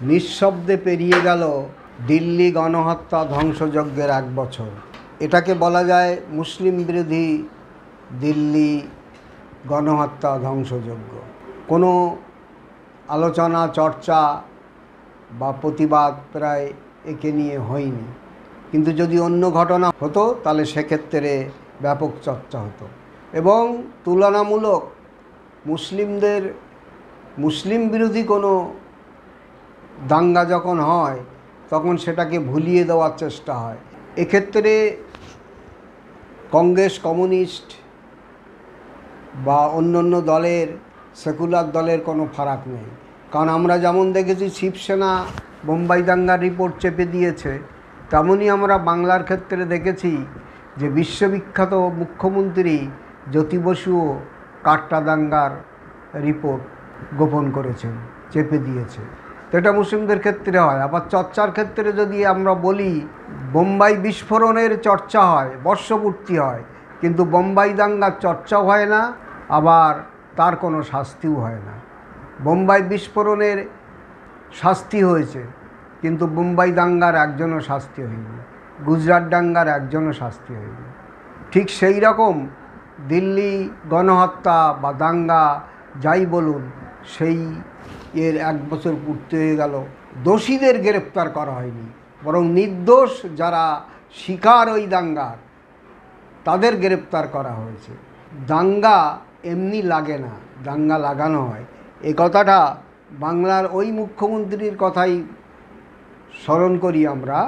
নিঃশব্দে পেরিয়ে গেল দিল্লি গণহত্যা ধ্বংসযজ্ঞের 1 বছর। এটাকে বলা যায় মুসলিম বিরোধী দিল্লি গণহত্যা ধ্বংসযজ্ঞ। কোনো আলোচনা চর্চা বা প্রতিবাদ প্রায় একে নিয়ে হয়নি, কিন্তু যদি অন্য ঘটনা হতো তাহলে সেক্ষেত্রে ব্যাপক চর্চা হতো এবং তুলনামূলক মুসলিম বিরোধী কোনো দাঙ্গা যখন হয় তখন সেটাকে ভুলিয়ে দেওয়ার চেষ্টা হয়। এক্ষেত্রে কংগ্রেস, কমিউনিস্ট বা অন্য দলের, সেকুলার দলের কোনো ফারাক নেই। কারণ আমরা যেমন দেখেছি শিবসেনা বোম্বাই দাঙ্গার রিপোর্ট চেপে দিয়েছে, তেমনই আমরা বাংলার ক্ষেত্রে দেখেছি যে বিশ্ববিখ্যাত মুখ্যমন্ত্রী জ্যোতি বসুও কাট্টা দাঙ্গার রিপোর্ট গোপন করেছেন, চেপে দিয়েছে। তো এটা মুসলিমদের ক্ষেত্রে হয়। আবার চর্চার ক্ষেত্রে যদি আমরা বলি, বোম্বাই বিস্ফোরণের চর্চা হয়, বর্ষপূর্তি হয়, কিন্তু বোম্বাই দাঙ্গার চর্চাও হয় না, আবার তার কোনো শাস্তিও হয় না। বোম্বাই বিস্ফোরণের শাস্তি হয়েছে, কিন্তু বোম্বাই দাঙ্গার একজনও শাস্তি হয়নি, গুজরাট দাঙ্গার একজনও শাস্তি হয়নি। ঠিক সেই রকম দিল্লি গণহত্যা বা দাঙ্গা যাই বলুন, সেই এর 1 বছর পূর্তি হয়ে গেল, দোষীদের গ্রেপ্তার করা হয়নি, বরং নির্দোষ যারা শিকার ওই দাঙ্গার তাদের গ্রেপ্তার করা হয়েছে। দাঙ্গা এমনি লাগে না, দাঙ্গা লাগানো হয়। এ কথাটা বাংলার ওই মুখ্যমন্ত্রীর কথাই স্মরণ করি আমরা।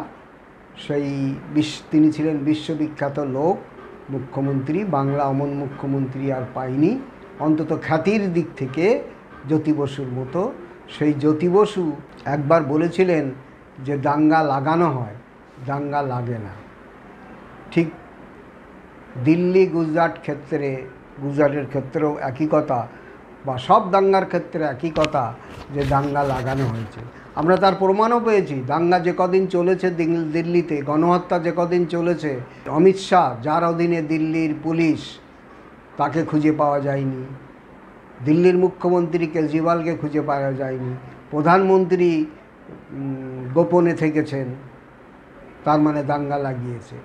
তিনি ছিলেন বিশ্ববিখ্যাত লোক, মুখ্যমন্ত্রী। বাংলা অমন মুখ্যমন্ত্রী আর পায়নি, অন্তত খ্যাতির দিক থেকে জ্যোতি বসুর মতো। সেই জ্যোতি বসু একবার বলেছিলেন যে দাঙ্গা লাগানো হয়, দাঙ্গা লাগে না। ঠিক দিল্লি গুজরাটের ক্ষেত্রেও একই কথা, বা সব দাঙ্গার ক্ষেত্রে একই কথা, যে দাঙ্গা লাগানো হয়েছে। আমরা তার প্রমাণও পেয়েছি। দাঙ্গা যে কদিন চলেছে দিল্লিতে, গণহত্যা যে কদিন চলেছে, অমিত শাহ যার অধীনে দিল্লির পুলিশ, তাকে খুঁজে পাওয়া যায়নি। দিল্লির মুখ্যমন্ত্রী কেজরিওয়ালকে খুঁজে পাওয়া যায়নি। প্রধানমন্ত্রী গোপনে থেকেছেন, তার মানে দাঙ্গা লাগিয়েছে।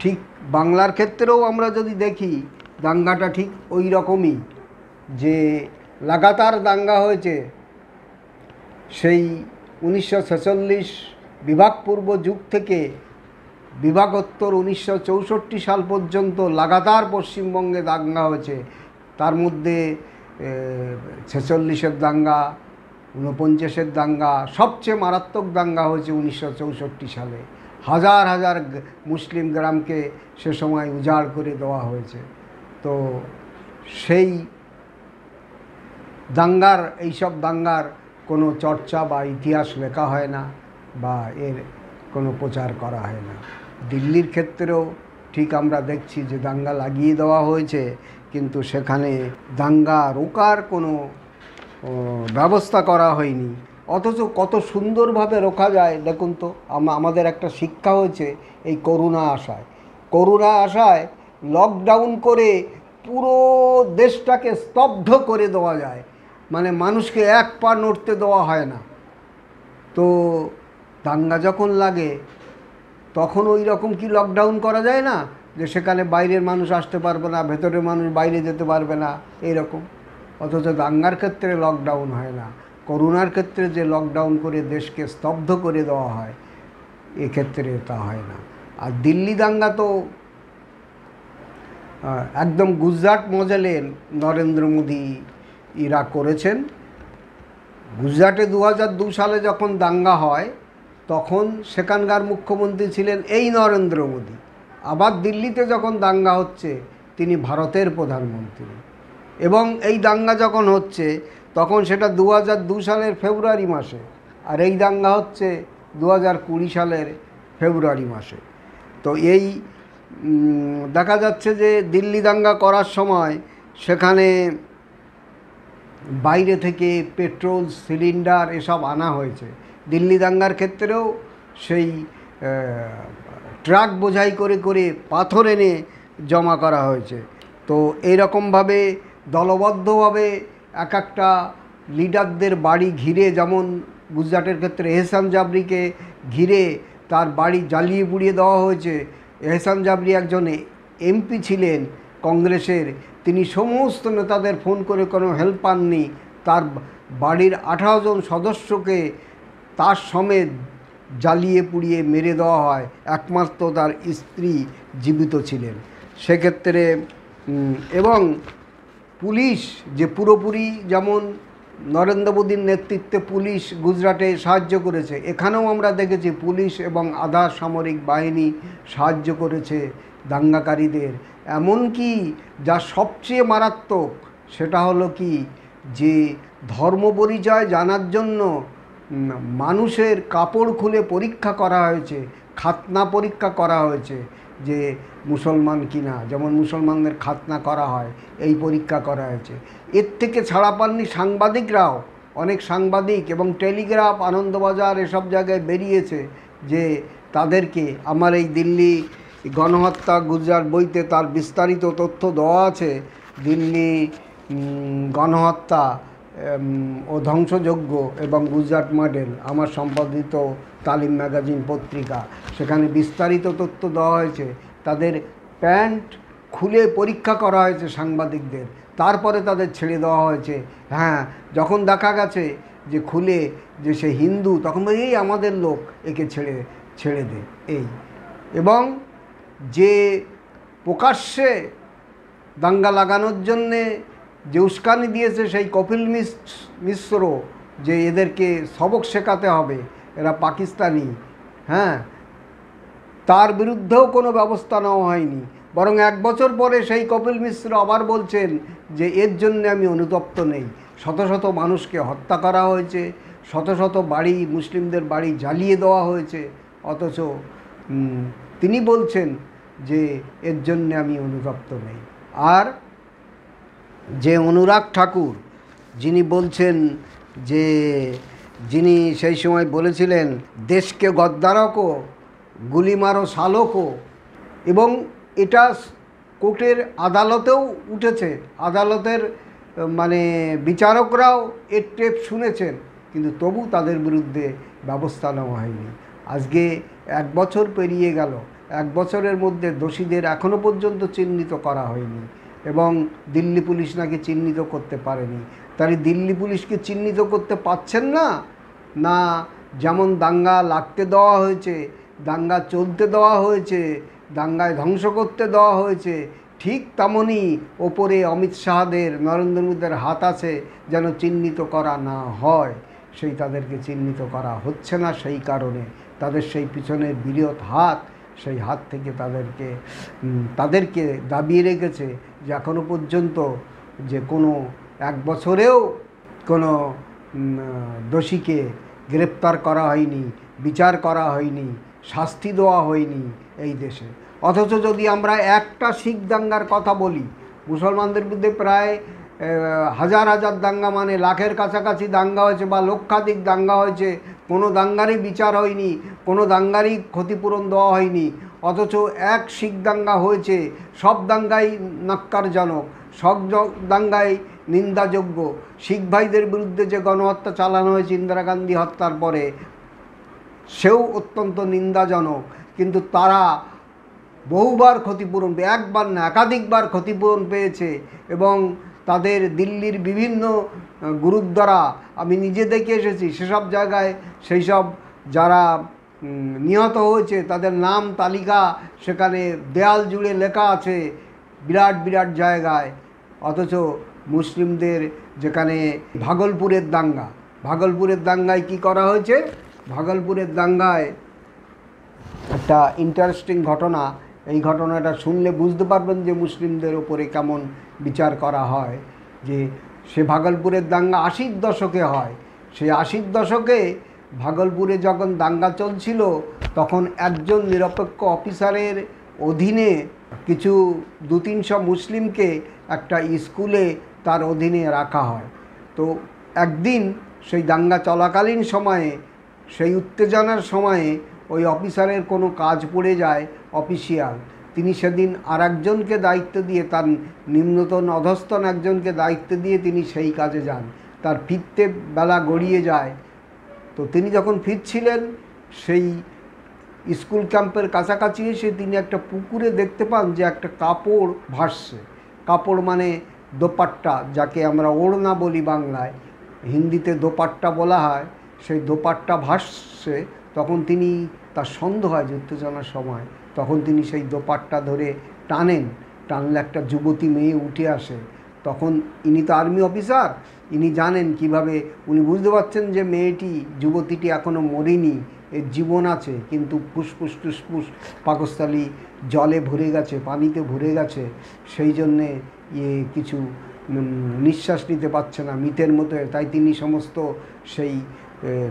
ঠিক বাংলার ক্ষেত্রেও আমরা যদি দেখি, দাঙ্গাটা ঠিক ওই রকমই, যে লাগাতার দাঙ্গা হয়েছে। সেই 1946 বিভাগপূর্ব যুগ থেকে বিভাগোত্তর 1964 সাল পর্যন্ত লাগাতার পশ্চিমবঙ্গে দাঙ্গা হয়েছে। তার মধ্যে 46-এর দাঙ্গা, 49-এর দাঙ্গা, সবচেয়ে মারাত্মক দাঙ্গা হয়েছে 1964 সালে। হাজার হাজার মুসলিম গ্রামকে সে সময় উজাড় করে দেওয়া হয়েছে। তো সেই দাঙ্গার, এইসব দাঙ্গার কোনো চর্চা বা ইতিহাস লেখা হয় না, বা এর কোনো প্রচার করা হয় না। দিল্লির ক্ষেত্রেও ঠিক আমরা দেখছি যে দাঙ্গা লাগিয়ে দেওয়া হয়েছে, কিন্তু সেখানে দাঙ্গা রোকার কোনো ব্যবস্থা করা হয়নি। অথচ কত সুন্দরভাবে রোকা যায় দেখুন তো। আমাদের একটা শিক্ষা হয়েছে এই করোনা আসায় লকডাউন করে পুরো দেশটাকে স্তব্ধ করে দেওয়া যায়, মানে মানুষকে এক পা নড়তে দেওয়া হয় না। তো দাঙ্গা যখন লাগে তখন ওই রকম কি লকডাউন করা যায় না, যে সেখানে বাইরের মানুষ আসতে পারবে না, ভেতরের মানুষ বাইরে যেতে পারবে না, এইরকম। অথচ দাঙ্গার ক্ষেত্রে লকডাউন হয় না। করোনার ক্ষেত্রে যে লকডাউন করে দেশকে স্তব্ধ করে দেওয়া হয়, এক্ষেত্রে তা হয় না। আর দিল্লি দাঙ্গা তো একদম গুজরাট মডেলে নরেন্দ্র মোদী ইরা করেছেন। গুজরাটে 2002 সালে যখন দাঙ্গা হয়, তখন সেখানকার মুখ্যমন্ত্রী ছিলেন এই নরেন্দ্র মোদী। আবার দিল্লিতে যখন দাঙ্গা হচ্ছে, তিনি ভারতের প্রধানমন্ত্রী। এবং এই দাঙ্গা যখন হচ্ছে তখন সেটা 2002 সালের ফেব্রুয়ারি মাসে, আর এই দাঙ্গা হচ্ছে 2020 সালের ফেব্রুয়ারি মাসে। তো এই দেখা যাচ্ছে যে দিল্লি দাঙ্গা করার সময় সেখানে বাইরে থেকে পেট্রোল, সিলিন্ডার এসব আনা হয়েছে। দিল্লি দাঙ্গার ক্ষেত্রেও সেই ট্রাক বোঝাই করে করে পাথর এনে জমা করা হয়েছে। তো এইরকমভাবে দলবদ্ধভাবে এক একটা লিডারদের বাড়ি ঘিরে যেমন গুজরাটের ক্ষেত্রে এহসান জাবরিকে ঘিরে তার বাড়ি জ্বালিয়ে পুড়িয়ে দেওয়া হয়েছে। এহসান জাবরি একজন এমপি ছিলেন কংগ্রেসের, তিনি সমস্ত নেতাদের ফোন করে কোনো হেল্প পাননি, তার বাড়ির 18 জন সদস্যকে তার সমেত জ্বালিয়ে পুড়িয়ে মেরে দেওয়া হয়, একমাত্র তার স্ত্রী জীবিত ছিলেন সেক্ষেত্রে। এবং পুলিশ যে পুরোপুরি, যেমন নরেন্দ্র মোদীর নেতৃত্বে পুলিশ গুজরাটে সাহায্য করেছে, এখানেও আমরা দেখেছি পুলিশ এবং আধা সামরিক বাহিনী সাহায্য করেছে দাঙ্গাকারীদের। এমনকি যা সবচেয়ে মারাত্মক সেটা হলো কি, যে ধর্ম পরিচয় জানার জন্য মানুষের কাপড় খুলে পরীক্ষা করা হয়েছে, খাতনা পরীক্ষা করা হয়েছে যে মুসলমান কিনা, যেমন মুসলমানদের খাতনা করা হয় এই পরীক্ষা করা হয়েছে। এর থেকে ছাড়া পাননি সাংবাদিকরাও, অনেক সাংবাদিক, এবং টেলিগ্রাফ, আনন্দবাজার এসব জায়গায় বেরিয়েছে যে তাদেরকে, আমার এই দিল্লি গণহত্যা গুজরাট বইতে তার বিস্তারিত তথ্য দেওয়া আছে। দিল্লি গণহত্যা ও ধ্বংসযজ্ঞ এবং গুজরাট মডেল, আমার সম্পাদিত তালিম ম্যাগাজিন পত্রিকা, সেখানে বিস্তারিত তথ্য দেওয়া হয়েছে। তাদের প্যান্ট খুলে পরীক্ষা করা হয়েছে সাংবাদিকদের, তারপরে তাদের ছেড়ে দেওয়া হয়েছে। হ্যাঁ, যখন দেখা গেছে যে খুলে যে সে হিন্দু, তখন এই আমাদের লোক, একে ছেড়ে দে এই। এবং যে প্রকাশ্যে দাঙ্গা লাগানোর জন্যে যে উস্কানি দিয়েছে সেই কপিল মিশ্র, যে এদেরকে সবক শেখাতে হবে, এরা পাকিস্তানি, হ্যাঁ, তার বিরুদ্ধেও কোনো ব্যবস্থা নেওয়া হয়নি। বরং 1 বছর পরে সেই কপিল মিশ্র আবার বলছেন যে এর জন্য আমি অনুতপ্ত নেই। শত শত মানুষকে হত্যা করা হয়েছে, শত শত বাড়ি, মুসলিমদের বাড়ি জ্বালিয়ে দেওয়া হয়েছে, অথচ তিনি বলছেন যে এর জন্য আমি অনুতপ্ত নেই। আর যে অনুরাগ ঠাকুর, যিনি বলছেন যে, যিনি সেই সময় বলেছিলেন দেশকে গদ্দারকো গুলি মারো শালকো, এবং এটা কোর্টের আদালতেও উঠেছে, আদালতের মানে বিচারকরাও এর টেপ শুনেছেন, কিন্তু তবু তাদের বিরুদ্ধে ব্যবস্থা নেওয়া হয়নি। আজকে 1 বছর পেরিয়ে গেল, 1 বছরের মধ্যে দোষীদের এখনও পর্যন্ত চিহ্নিত করা হয়নি, এবং দিল্লি পুলিশ নাকি চিহ্নিত করতে পারেনি। তাই দিল্লি পুলিশকে চিহ্নিত করতে পারছেন না, না যেমন দাঙ্গা লাগতে দেওয়া হয়েছে, দাঙ্গা চলতে দেওয়া হয়েছে, দাঙ্গায় ধ্বংস করতে দেওয়া হয়েছে, ঠিক তেমনই ওপরে অমিত শাহদের, নরেন্দ্র মোদীর হাত আছে যেন চিহ্নিত করা না হয়, সেই তাদেরকে চিহ্নিত করা হচ্ছে না। সেই কারণে তাদের সেই পিছনের বৃহৎ হাত, সেই হাত থেকে তাদেরকে দাবিয়ে রেখেছে যে এখনও পর্যন্ত যে কোনো 1 বছরেও কোনো দোষীকে গ্রেপ্তার করা হয়নি, বিচার করা হয়নি, শাস্তি দেওয়া হয়নি এই দেশে। অথচ যদি আমরা একটা শিখ দাঙ্গার কথা বলি, মুসলমানদের বিরুদ্ধে প্রায় হাজার হাজার দাঙ্গা, মানে লাখের কাছাকাছি দাঙ্গা হয়েছে বা লক্ষাধিক দাঙ্গা হয়েছে, কোনো দাঙ্গারই বিচার হয়নি, কোনো দাঙ্গারই ক্ষতিপূরণ দেওয়া হয়নি। অথচ এক শিখ দাঙ্গা হয়েছে, সব দাঙ্গাই ন্যক্কারজনক, সব দাঙ্গাই নিন্দাযোগ্য। শিখ ভাইদের বিরুদ্ধে যে গণহত্যা চালানো হয়েছে ইন্দিরা গান্ধী হত্যার পরে, সেও অত্যন্ত নিন্দাজনক, কিন্তু তারা বহুবার ক্ষতিপূরণ, একবার না একাধিকবার ক্ষতিপূরণ পেয়েছে। এবং তাদের দিল্লির বিভিন্ন গুরুদ্বারা আমি নিজে দেখে এসেছি, সেসব জায়গায় সেই সব যারা নিহত হয়েছে তাদের নাম তালিকা সেখানে দেয়াল জুড়ে লেখা আছে বিরাট বিরাট জায়গায়। অথচ মুসলিমদের যেখানে ভাগলপুরের দাঙ্গায় কি করা হয়েছে, ভাগলপুরের দাঙ্গায় একটা ইন্টারেস্টিং ঘটনা, এই ঘটনাটা শুনলে বুঝতে পারবেন যে মুসলিমদের ওপরে কেমন বিচার করা হয়। যে সে ভাগলপুরের দাঙ্গা 80-র দশকে হয়। সেই 80-র দশকে ভাগলপুরে যখন দাঙ্গা চলছিল, তখন একজন নিরপেক্ষ অফিসারের অধীনে কিছু 200-300 মুসলিমকে একটা স্কুলে তার অধীনে রাখা হয়। তো একদিন সেই দাঙ্গা চলাকালীন সময়ে, সেই উত্তেজনার সময়ে ওই অফিসারের কোনো কাজ পড়ে যায়, অফিসিয়াল, তিনি সেদিন আর একজনকে দায়িত্ব দিয়ে, তার নিম্নতন অধস্তন একজনকে দায়িত্ব দিয়ে তিনি সেই কাজে যান। তার ফিরতে বেলা গড়িয়ে যায়, তো তিনি যখন ফিরছিলেন সেই স্কুল ক্যাম্পের কাছাকাছি এসে তিনি একটা পুকুরে দেখতে পান যে একটা কাপড় ভাসছে। কাপড় মানে দোপাট্টা, যাকে আমরা ওড়না বলি বাংলায়, হিন্দিতে দোপাট্টা বলা হয়। সেই দোপাট্টা ভাসছে। তখন তিনি, তার সন্দেহ হয় যে উত্তেজনার সময়, তখন তিনি সেই দোপাট্টা ধরে টানলে একটা যুবতী মেয়ে উঠে আসে। তখন ইনি তো আর্মি অফিসার, ইনি জানেন কিভাবে, উনি বুঝতে পারছেন যে মেয়েটি, যুবতীটি এখনও মরেনি, এর জীবন আছে, কিন্তু ফুসফুস টুসফুস পাকস্থলী জলে ভরে গেছে, পানিতে ভরে গেছে, সেই জন্যে কিছু নিঃশ্বাস নিতে পারছে না, মৃতের মতো। তাই তিনি সমস্ত সেই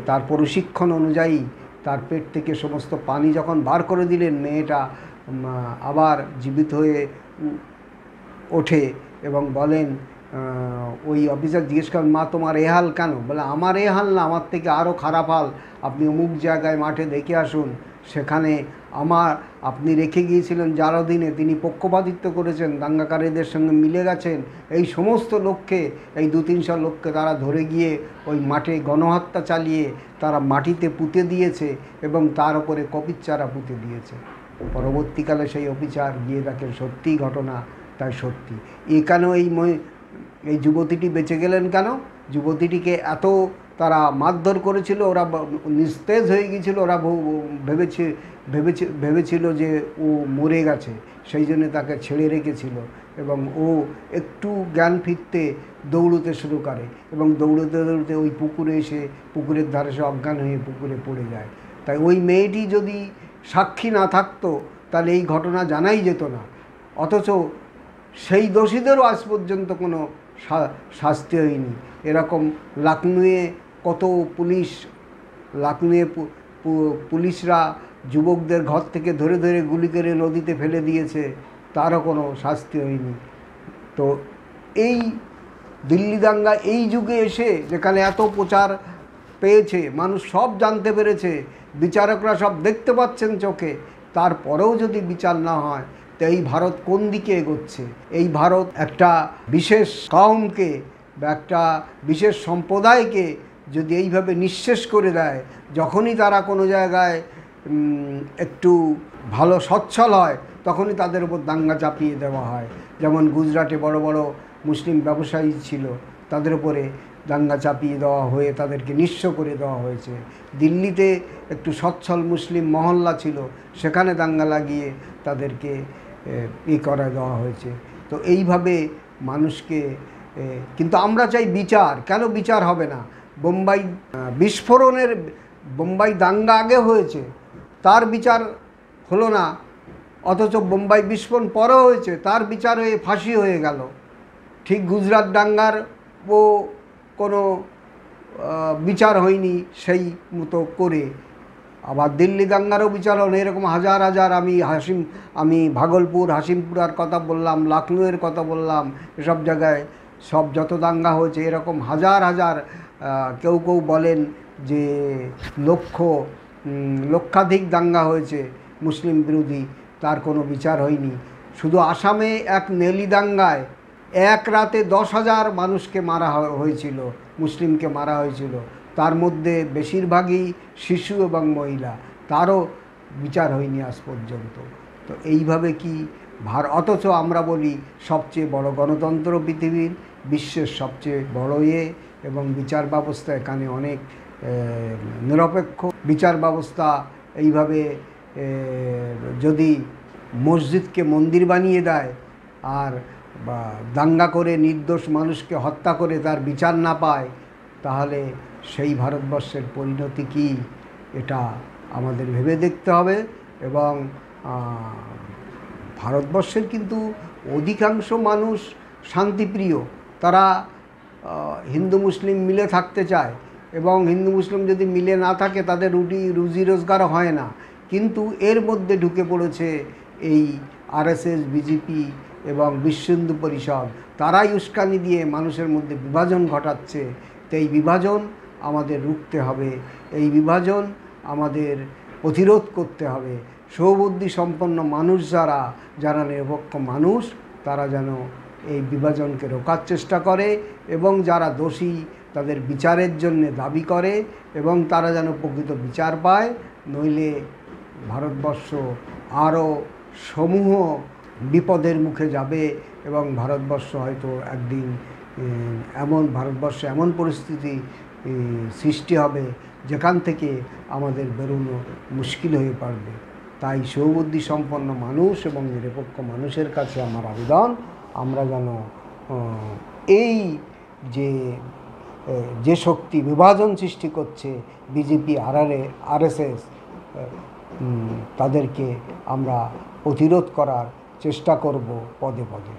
তার প্রশিক্ষণ অনুযায়ী তার পেট থেকে সমস্ত পানি যখন বার করে দিলেন, মেয়েটা আবার জীবিত হয়ে ওঠে এবং বলেন, ওই অফিসার জিজ্ঞেস করেন, মা তোমার এ হাল কেন? বলে, আমার এ হাল না, আমার থেকে আরও খারাপ হাল, আপনি অমুক জায়গায় মাঠে দেখে আসুন, সেখানে আপনি রেখে গিয়েছিলেন যার অধীনে তিনি পক্ষপাতিত্ব করেছেন, দাঙ্গাকারীদের সঙ্গে মিলে গেছেন, এই সমস্ত লোককে, এই 200-300 লোককে তারা ধরে গিয়ে ওই মাঠে গণহত্যা চালিয়ে তারা মাটিতে পুঁতে দিয়েছে এবং তার উপরে কপির চারা পুঁতে দিয়েছে। পরবর্তীকালে সেই অফিসার গিয়ে দেখেন সত্যিই ঘটনা তাই সত্যি। কেন এই যুবতীটি বেঁচে গেলেন কেন? যুবতীটিকে এত তারা মারধর করেছিল, ওরা নিস্তেজ হয়ে গিয়েছিল, ওরা ভেবেছিল যে ও মরে গেছে, সেই জন্য তাকে ছেড়ে রেখেছিল। এবং ও একটু জ্ঞান ফিরতে দৌড়তে শুরু করে এবং দৌড়তে ওই পুকুরে এসে পুকুরের ধারে সে অজ্ঞান হয়ে পুকুরে পড়ে যায়। তাই ওই মেয়েটি যদি সাক্ষী না থাকতো তাহলে এই ঘটনা জানাই যেত না। অথচ সেই দোষীদেরও আজ পর্যন্ত কোনো শাস্তি হয়নি। এরকম লখনউয়ে কত পুলিশরা যুবকদের ঘর থেকে ধরে ধরে গুলি করে নদীতে ফেলে দিয়েছে, তারও কোনো শাস্তি হয়নি। তো এই দিল্লি দাঙ্গা এই যুগে এসে, যেখানে এত প্রচার পেয়েছে, মানুষ সব জানতে পেরেছে, বিচারকরা সব দেখতে পাচ্ছেন চোখে, তারপরেও যদি বিচার না হয়, তো এই ভারত কোন দিকে এগোচ্ছে? এই ভারত একটা বিশেষ কওমকে বা একটা বিশেষ সম্প্রদায়কে যদি এইভাবে নিঃশেষ করে দেয়, যখনই তারা কোনো জায়গায় একটু ভালো সচ্ছল হয়, তখনই তাদের উপর দাঙ্গা চাপিয়ে দেওয়া হয়। যেমন গুজরাটে বড় বড় মুসলিম ব্যবসায়ী ছিল, তাদের উপরে দাঙ্গা চাপিয়ে দেওয়া হয়ে তাদেরকে নিঃস্ব করে দেওয়া হয়েছে। দিল্লিতে একটু সচ্ছল মুসলিম মহল্লা ছিল, সেখানে দাঙ্গা লাগিয়ে তাদেরকে করে দেওয়া হয়েছে। তো এইভাবে মানুষকে, কিন্তু আমরা চাই বিচার। কেন বিচার হবে না? বোম্বাই দাঙ্গা আগে হয়েছে, তার বিচার হলো না, অথচ বোম্বাই বিস্ফোরণ পরে হয়েছে, তার বিচার হয়ে ফাঁসি হয়ে গেল। ঠিক গুজরাট দাঙ্গার কোনো বিচার হয়নি সেই মতো করে। আবার দিল্লি দাঙ্গারও বিচার হলো। এরকম হাজার হাজার, আমি ভাগলপুর, হাসিমপুরার কথা বললাম, লখনউয়ের কথা বললাম, এসব জায়গায় সব যত দাঙ্গা হয়েছে, এরকম হাজার হাজার, কেউ বলেন যে লক্ষাধিক দাঙ্গা হয়েছে মুসলিম বিরোধী, তার কোনো বিচার হয়নি। শুধু আসামে এক নেলি দাঙ্গায় এক রাতে 10,000 মানুষকে মারা হয়েছিল, মুসলিমকে মারা হয়েছিল, তার মধ্যে বেশিরভাগই শিশু এবং মহিলা, তারও বিচার হয়নি আজ পর্যন্ত। তো এইভাবে কি অথচ আমরা বলি সবচেয়ে বড় গণতন্ত্র পৃথিবীর, বিশ্বের সবচেয়ে বড় এবং বিচার ব্যবস্থা এখানে অনেক নিরপেক্ষ বিচার ব্যবস্থা। এইভাবে যদি মসজিদকে মন্দির বানিয়ে দেয় আর বা দাঙ্গা করে নির্দোষ মানুষকে হত্যা করে তার বিচার না পায়, তাহলে সেই ভারতবর্ষের পরিণতি কী, এটা আমাদের ভেবে দেখতে হবে। এবং ভারতবর্ষের কিন্তু অধিকাংশ মানুষ শান্তিপ্রিয়, তারা হিন্দু মুসলিম মিলে থাকতে চায়, এবং হিন্দু মুসলিম যদি মিলে না থাকে তাদের রুজি রোজগার হয় না। কিন্তু এর মধ্যে ঢুকে পড়েছে এই আরএসএস, বিজেপি এবং বিশ্ব হিন্দু পরিষদ, তারাই উস্কানি দিয়ে মানুষের মধ্যে বিভাজন ঘটাচ্ছে। তো এই বিভাজন আমাদের রুখতে হবে, এই বিভাজন আমাদের প্রতিরোধ করতে হবে। সুবুদ্ধি সম্পন্ন মানুষ যারা নিরপেক্ষ মানুষ, তারা যেন এই বিভাজনকে রোখার চেষ্টা করে, এবং যারা দোষী তাদের বিচারের জন্য দাবি করে এবং তারা যেন প্রকৃত বিচার পায়, নইলে ভারতবর্ষ আরও সমূহ বিপদের মুখে যাবে এবং ভারতবর্ষ হয়তো একদিন ভারতবর্ষে এমন পরিস্থিতি সৃষ্টি হবে যেখান থেকে আমাদের বেরোনো মুশকিল হয়ে পড়বে। তাই সুবুদ্ধি সম্পন্ন মানুষ এবং নিরপেক্ষ মানুষের কাছে আমার আবেদন, আমরা যেন এই যে শক্তি বিভাজন সৃষ্টি করছে বিজেপি, আরএসএস, তাদেরকে আমরা প্রতিরোধ করার চেষ্টা করব পদে পদে।